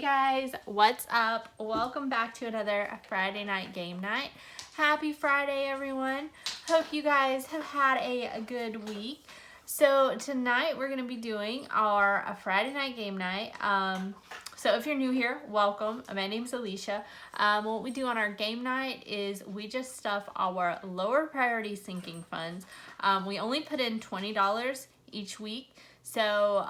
guys, what's up? Welcome back to another Friday night game night. Happy Friday, everyone. Hope you guys have had a good week. So tonight we're going to be doing our Friday night game night. So if you're new here, welcome. My name's Alicia. What we do on our game night is we just stuff our lower priority sinking funds. We only put in $20 each week. So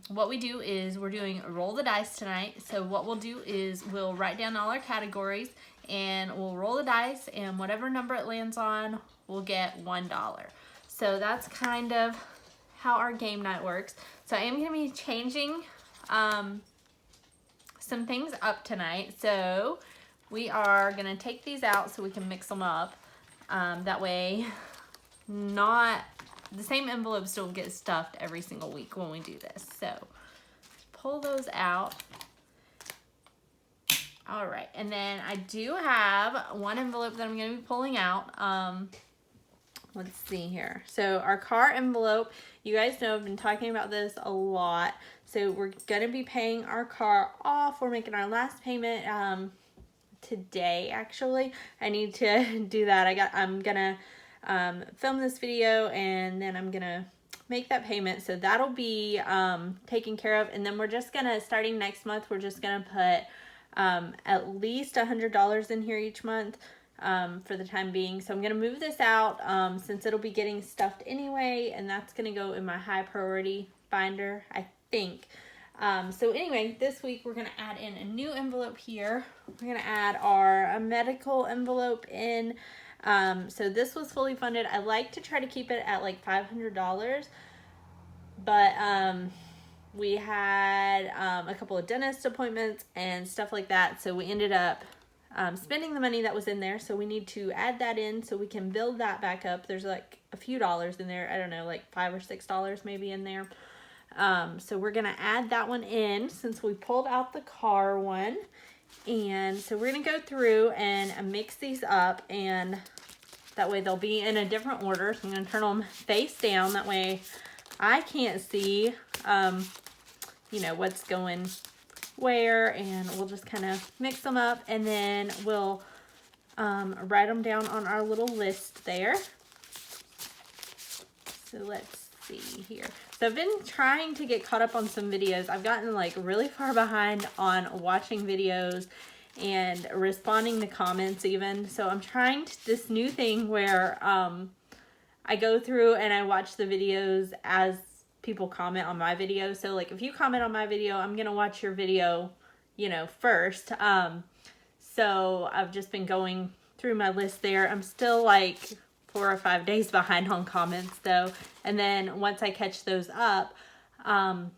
what we do is we're doing roll the dice tonight. So what we'll do is we'll write down all our categories and we'll roll the dice, and whatever number it lands on, we'll get $1. So that's kind of how our game night works. So I am going to be changing some things up tonight. So we are going to take these out so we can mix them up. That way the same envelopes don't get stuffed every single week when we do this. So pull those out. All right, and then I do have one envelope that I'm going to be pulling out. Let's see here. So our car envelope, you guys know I've been talking about this a lot. So we're going to be paying our car off. We're making our last payment today, actually. I need to do that. I'm going to film this video, and then I'm gonna make that payment, so that'll be taken care of. And then we're just gonna, starting next month, we're just gonna put at least $100 in here each month for the time being. So I'm gonna move this out since it'll be getting stuffed anyway, and that's gonna go in my high priority binder, I think. So anyway, this week we're gonna add in a new envelope here. We're gonna add our medical envelope in. So this was fully funded. I like to try to keep it at like $500, but we had a couple of dentist appointments and stuff like that, so we ended up spending the money that was in there. So we need to add that in so we can build that back up. There's like a few dollars in there. I don't know, like $5 or $6 maybe in there. So we're gonna add that one in since we pulled out the car one. And so we're going to go through and mix these up, and that way they'll be in a different order. So I'm going to turn them face down. That way I can't see, you know, what's going where, and we'll just kind of mix them up, and then we'll write them down on our little list there. So let's see here. So I've been trying to get caught up on some videos. I've gotten like really far behind on watching videos and responding to comments even. So I'm trying this new thing where I go through and I watch the videos as people comment on my video. So like if you comment on my video, I'm gonna watch your video, you know, first. So I've just been going through my list there. I'm still like 4 or 5 days behind on comments though, and then once I catch those up, and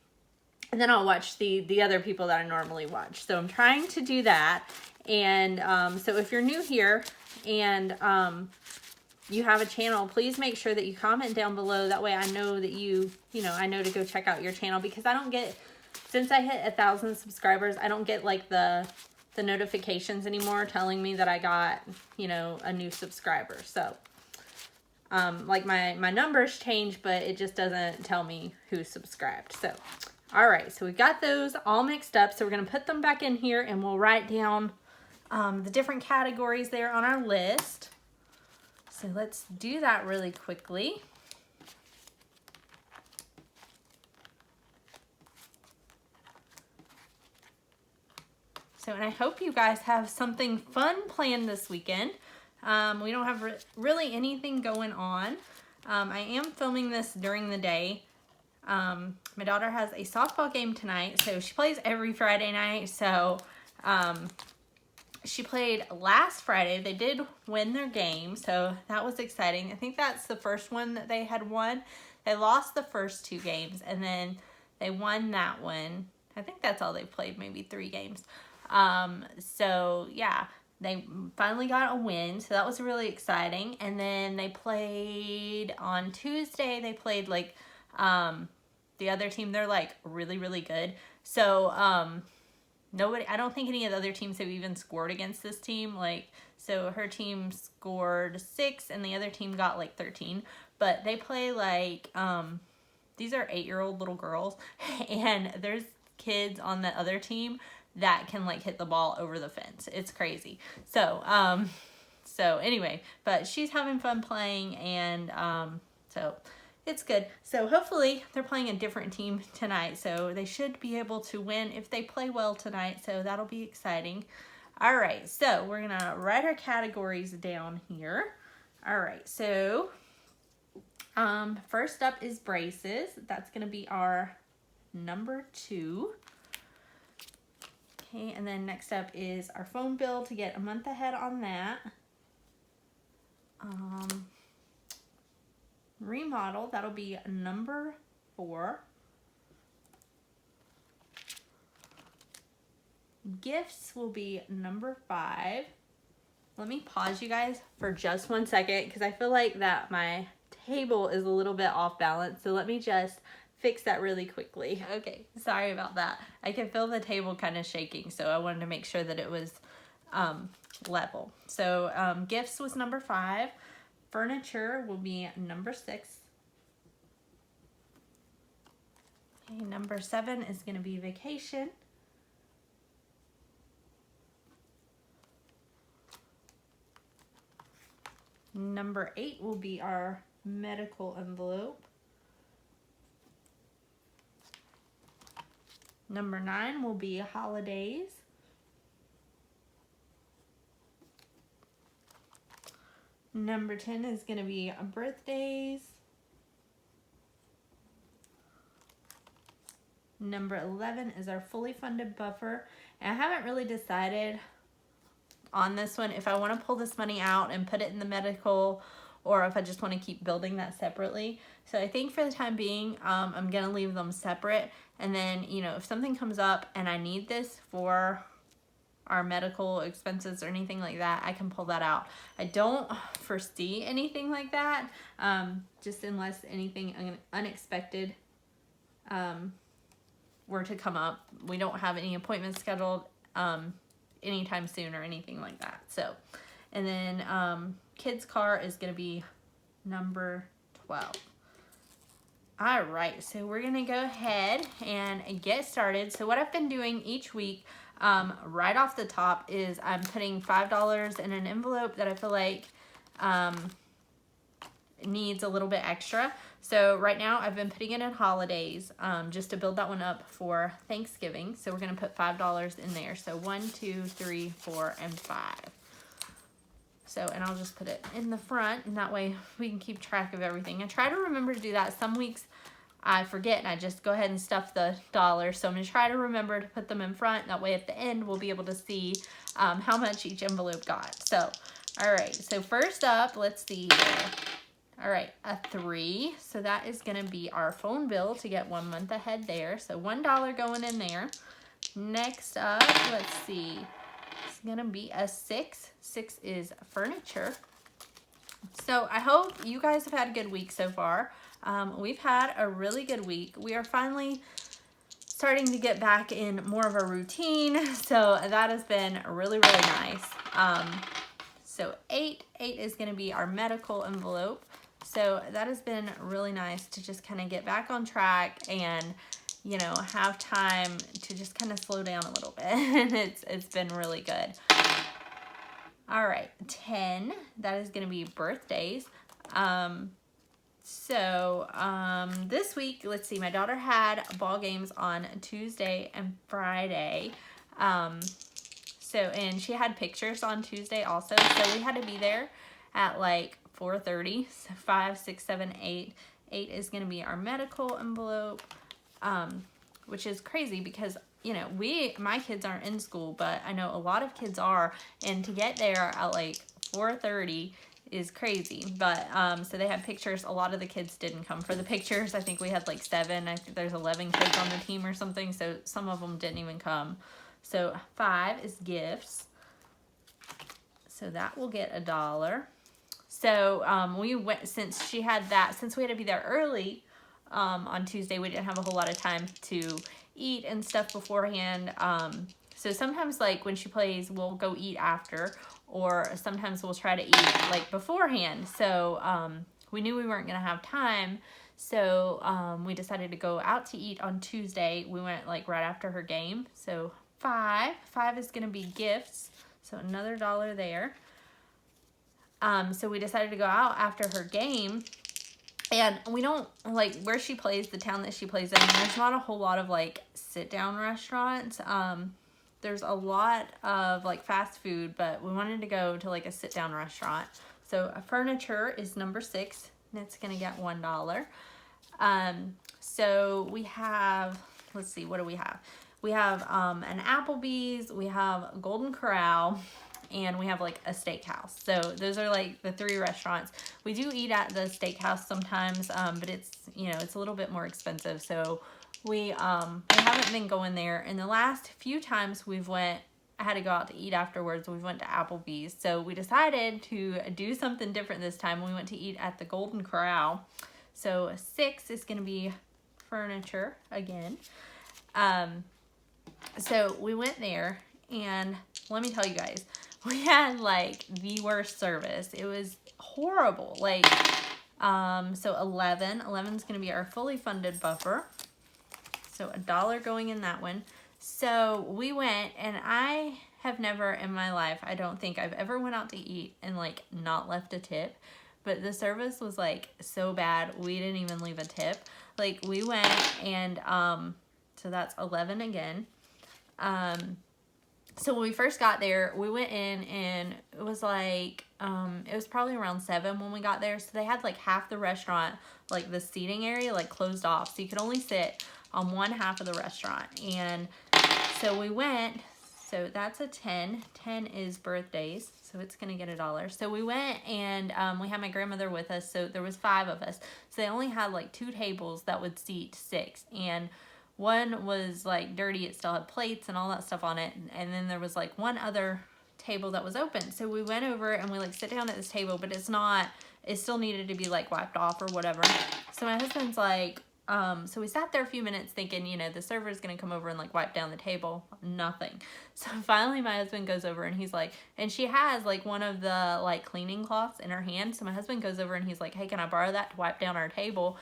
then I'll watch the other people that I normally watch. So I'm trying to do that. And so if you're new here and you have a channel, please make sure that you comment down below. That way I know that I know to go check out your channel, because I don't get, since I hit 1,000 subscribers, I don't get like the notifications anymore telling me that I got, you know, a new subscriber. So like my numbers change, but it just doesn't tell me who subscribed. So, all right, so we got those all mixed up. So we're going to put them back in here, and we'll write down the different categories there on our list. So let's do that really quickly. So, and I hope you guys have something fun planned this weekend. We don't have really anything going on. I am filming this during the day. My daughter has a softball game tonight, so she plays every Friday night. So she played last Friday. They did win their game, so that was exciting. I think that's the first one that they had won. They lost the first 2 games, and then they won that one. I think that's all they played, maybe 3 games. So yeah. They finally got a win, so that was really exciting. And then they played on Tuesday. They played like the other team. They're like really, really good. So I don't think any of the other teams have even scored against this team. Like, so her team scored 6 and the other team got like 13. But they play like these are 8-year-old little girls, and there's kids on the other team that can like hit the ball over the fence. It's crazy. So, so anyway, but she's having fun playing, and so it's good. So hopefully they're playing a different team tonight, so they should be able to win if they play well tonight, so that'll be exciting. All right, so we're gonna write our categories down here. All right, so first up is braces. That's gonna be our number 2. Okay, and then next up is our phone bill to get a month ahead on that. Remodel, that'll be number 4. Gifts will be number 5. Let me pause you guys for just 1 second because I feel like that my table is a little bit off balance. So let me just fix that really quickly. Okay, sorry about that. I can feel the table kind of shaking, so I wanted to make sure that it was level. So gifts was number 5. Furniture will be number 6. Okay, number 7 is going to be vacation. Number 8 will be our medical envelope. Number 9 will be holidays. Number 10 is going to be birthdays. Number 11 is our fully funded buffer. And I haven't really decided on this one if I want to pull this money out and put it in the medical, or if I just want to keep building that separately. So I think for the time being, I'm going to leave them separate. And then, you know, if something comes up and I need this for our medical expenses or anything like that, I can pull that out. I don't foresee anything like that, just unless anything unexpected were to come up. We don't have any appointments scheduled anytime soon or anything like that. So, and then kids' car is going to be number 12. All right, so we're going to go ahead and get started. So what I've been doing each week, right off the top, is I'm putting $5 in an envelope that I feel like needs a little bit extra. So right now I've been putting it in holidays, just to build that one up for Thanksgiving. So we're going to put $5 in there. So 1, 2, 3, 4, and 5. So, and I'll just put it in the front, and that way we can keep track of everything. I try to remember to do that. Some weeks I forget and I just go ahead and stuff the dollars. So I'm going to try to remember to put them in front. That way at the end we'll be able to see how much each envelope got. So, all right. So first up, let's see here. All right, a 3. So that is going to be our phone bill to get 1 month ahead there. So $1 going in there. Next up, let's see. It's going to be a 6. 6 is furniture. So I hope you guys have had a good week so far. We've had a really good week. We are finally starting to get back in more of a routine. So that has been really, really nice. So 8 is going to be our medical envelope. So that has been really nice to just kind of get back on track and, you know, have time to just kind of slow down a little bit. And it's been really good. All right, 10, that is going to be birthdays. This week, let's see, my daughter had ball games on Tuesday and Friday. And she had pictures on Tuesday also. So we had to be there at like 4:30, so 5, 6, 7, 8. 8 is going to be our medical envelope, which is crazy because, you know, my kids aren't in school, but I know a lot of kids are, and to get there at like 4:30 is crazy. But so they had pictures. A lot of the kids didn't come for the pictures. I think we had like 7. I think there's 11 kids on the team or something, so some of them didn't even come. So 5 is gifts. So that will get $1. So we went, since we had to be there early on Tuesday, we didn't have a whole lot of time to eat and stuff beforehand. So sometimes like when she plays, we'll go eat after, or sometimes we'll try to eat like beforehand. So we knew we weren't going to have time. So we decided to go out to eat on Tuesday. We went like right after her game. So 5. 5 is going to be gifts. So another $1 there. So we decided to go out after her game. And we don't, like, where she plays, the town that she plays in, there's not a whole lot of, like, sit-down restaurants. There's a lot of, like, fast food, but we wanted to go to, like, a sit-down restaurant. So furniture is number 6, and it's going to get $1. So we have, let's see, what do we have? We have an Applebee's, we have Golden Corral, and we have like a steakhouse. So those are like the 3 restaurants. We do eat at the steakhouse sometimes, but it's, you know, it's a little bit more expensive. So we haven't been going there. And the last few times I had to go out to eat afterwards. We went to Applebee's. So we decided to do something different this time. We went to eat at the Golden Corral. So 6 is going to be furniture again. So we went there, and let me tell you guys, we had like the worst service. It was horrible. Like, so 11's going to be our fully funded buffer. So $1 going in that one. So we went, and I have never in my life, I don't think I've ever went out to eat and like not left a tip. But the service was like so bad, we didn't even leave a tip. Like, we went, and so that's 11 again. So when we first got there, we went in, and it was like, it was probably around 7 when we got there. So they had like half the restaurant, like the seating area, like closed off. So you could only sit on one half of the restaurant. And so we went, so that's a 10. 10 is birthdays, so it's going to get $1. So we went, and we had my grandmother with us, so there was 5 of us. So they only had like 2 tables that would seat 6. And one was like dirty, it still had plates and all that stuff on it. And then there was like one other table that was open. So we went over, and we like sit down at this table, but it still needed to be like wiped off or whatever. So my husband's like, so we sat there a few minutes thinking, you know, the server's going to come over and like wipe down the table. Nothing. So finally my husband goes over, and he's like, and she has like one of the like cleaning cloths in her hand. So my husband goes over, and he's like, hey, can I borrow that to wipe down our table?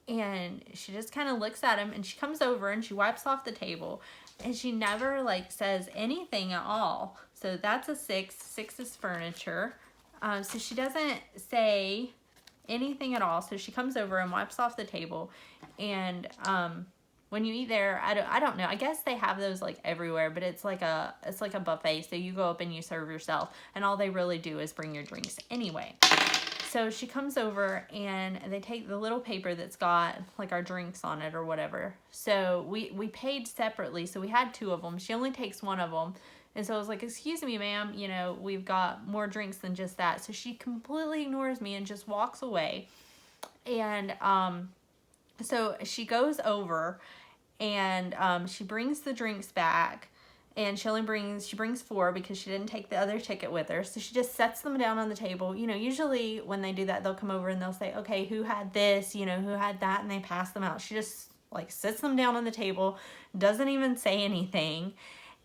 And she just kind of looks at him, and she comes over, and she wipes off the table, and she never like says anything at all. So that's a 6. 6 is furniture. So she doesn't say anything at all. So she comes over and wipes off the table. And when you eat there, I don't know, I guess they have those like everywhere, but it's like a buffet. So you go up and you serve yourself, and all they really do is bring your drinks anyway. So she comes over, and they take the little paper that's got like our drinks on it or whatever. So we paid separately. So we had 2 of them. She only takes 1 of them. And so I was like, excuse me, ma'am, you know, we've got more drinks than just that. So she completely ignores me and just walks away. And so she goes over, and she brings the drinks back. And she brings 4 because she didn't take the other ticket with her. So she just sets them down on the table. You know, usually when they do that, they'll come over and they'll say, okay, who had this, you know, who had that, and they pass them out. She just like sits them down on the table, doesn't even say anything.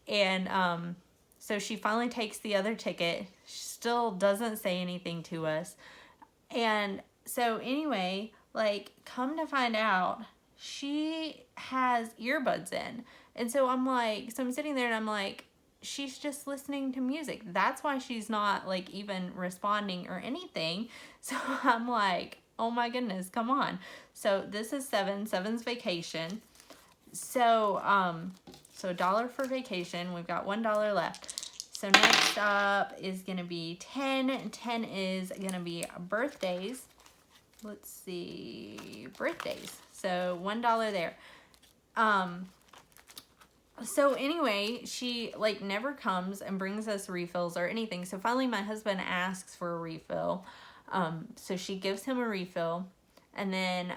And so she finally takes the other ticket. She still doesn't say anything to us. And so anyway, like, come to find out, she has earbuds in. And so I'm like, so I'm sitting there, and I'm like, she's just listening to music. That's why she's not like even responding or anything. So I'm like, oh my goodness, come on. So this is 7. 7's vacation. So so $1 for vacation. We've got $1 left. So next up is gonna be 10. 10 is gonna be birthdays. Let's see, birthdays. So $1 there. So anyway, she like never comes and brings us refills or anything. So finally my husband asks for a refill. So she gives him a refill, and then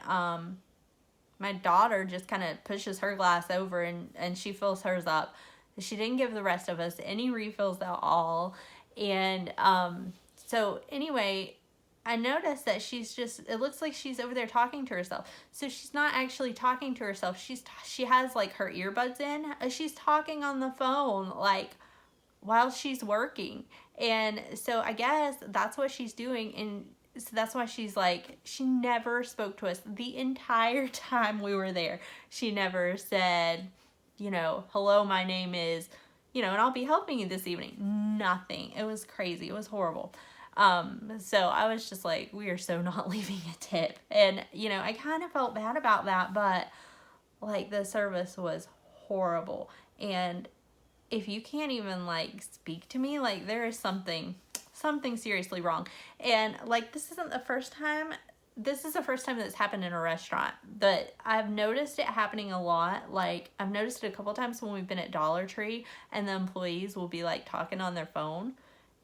my daughter just kind of pushes her glass over, and she fills hers up. She didn't give the rest of us any refills at all. And so anyway, I noticed that it looks like she's over there talking to herself. So she's not actually talking to herself. She has like her earbuds in. She's talking on the phone, like, while she's working. And so I guess that's what she's doing. And so that's why she's like, she never spoke to us the entire time we were there. She never said, you know, hello, my name is, you know, and I'll be helping you this evening. Nothing. It was crazy. It was horrible. So I was just like, we are so not leaving a tip. And, you know, I kind of felt bad about that, but like the service was horrible. And if you can't even like speak to me, like there is something seriously wrong. And like this is the first time that's happened in a restaurant, but I've noticed it happening a lot. Like I've noticed it a couple times when we've been at Dollar Tree and the employees will be like talking on their phone.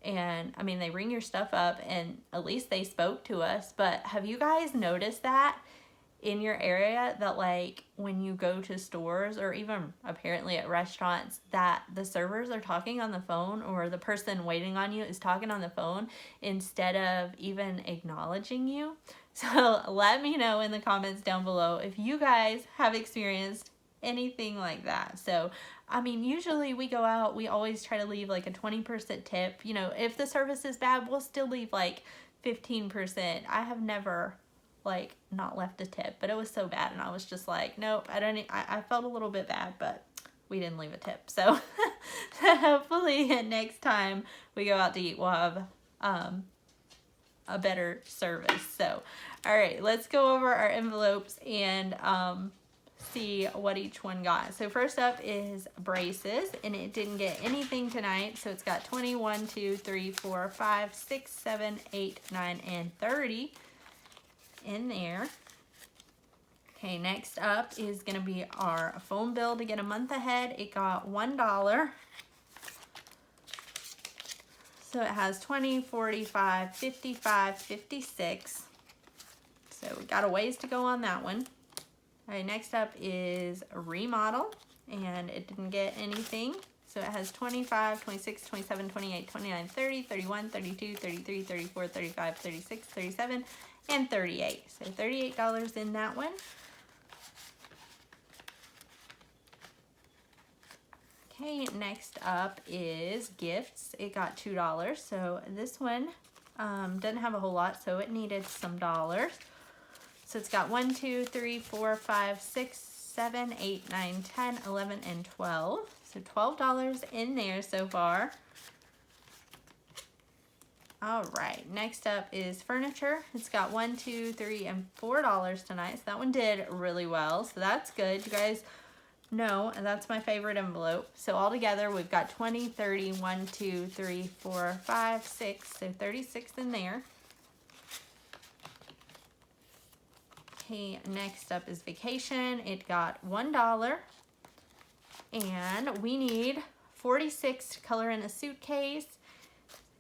And I mean, they ring your stuff up and at least they spoke to us. But have you guys noticed that in your area, that like when you go to stores or even apparently at restaurants, that the servers are talking on the phone, or the person waiting on you is talking on the phone instead of even acknowledging you? So let me know in the comments down below if you guys have experienced anything like that. So I mean, usually we go out, we always try to leave like a 20% tip. You know, if the service is bad, we'll still leave like 15%. I have never like not left a tip, but it was so bad and I was just like, nope, I felt a little bit bad, but we didn't leave a tip. So hopefully next time we go out to eat, we'll have a better service. So all right, let's go over our envelopes and see what each one got. So first up is braces, and it didn't get anything tonight. So it's got 20, 1, 2, 3, 4, 5, 6, 7, 8, 9, and 30 in there. Okay, next up is gonna be our phone bill to get a month ahead. It got $1. So it has 20, 45, 55, 56. So we got a ways to go on that one. All right, next up is a remodel, and it didn't get anything. So it has 25, 26, 27, 28, 29, 30, 31, 32, 33, 34, 35, 36, 37, and 38. So $38 in that one. Okay, next up is gifts. It got $2. So this one doesn't have a whole lot, so it needed some dollars. So it's got 1, 2, 3, 4, 5, 6, 7, 8, 9, 10, 11, and 12. So $12 in there so far. All right, next up is furniture. It's got 1, 2, 3, and $4 tonight. So that one did really well. So that's good. You guys know, and that's my favorite envelope. So all together, we've got 20, 30, 1, 2, 3, 4, 5, 6. So 36 in there. Okay, next up is vacation. It got $1. And we need 46 to color in a suitcase.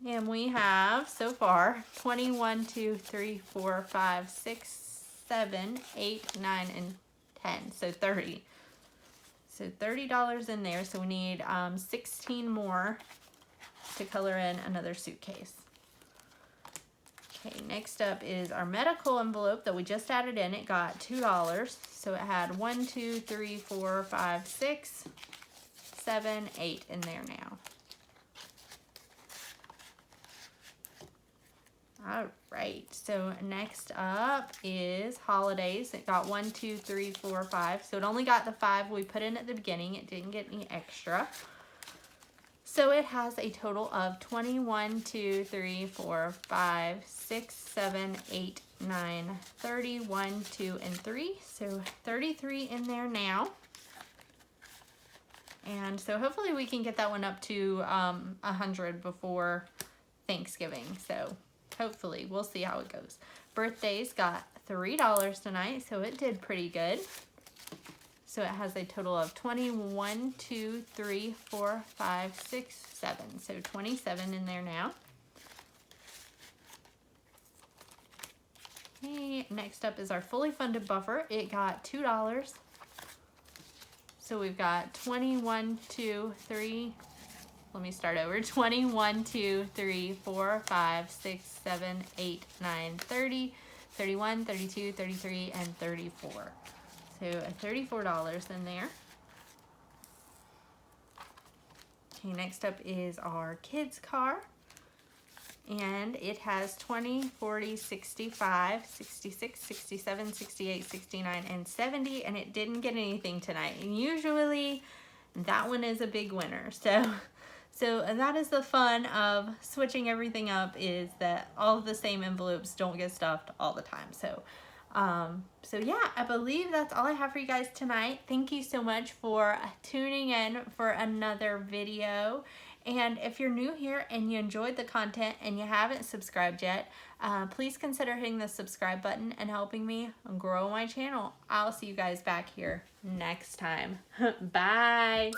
And we have, so far, 20, 1, 2, 3, 4, 5, 6, 7, 8, 9, and 10. So 30. So $30 in there. So we need 16 more to color in another suitcase. Okay, next up is our medical envelope that we just added in. It got $2. So it had 1, 2, 3, 4, 5, 6, 7, 8 in there now. All right, so next up is holidays. It got 1, 2, 3, 4, 5. So it only got the 5 we put in at the beginning. It didn't get any extra. So it has a total of 21, 2, 3, 4, 5, 6, 7, 8, 9, 30, 1, 2, and 3. So 33 in there now. And so hopefully we can get that one up to 100 before Thanksgiving. So hopefully, we'll see how it goes. Birthdays got $3 tonight, so it did pretty good. So it has a total of 21, 2, 3, 4, 5, 6, 7. So 27 in there now. Okay, next up is our fully funded buffer. It got $2. So we've got 21, 2, 3, let me start over. 21, 2, 3, 4, 5, 6, 7, 8, 9, 30, 31, 32, 33, and 34. So $34 in there. Okay, next up is our kids car. And it has 20, 40, 65, 66, 67, 68, 69, and 70. And it didn't get anything tonight. And usually that one is a big winner. So that is the fun of switching everything up, is that all of the same envelopes don't get stuffed all the time. So yeah, I believe that's all I have for you guys tonight. Thank you so much for tuning in for another video. And if you're new here and you enjoyed the content and you haven't subscribed yet, please consider hitting the subscribe button and helping me grow my channel. I'll see you guys back here next time. Bye.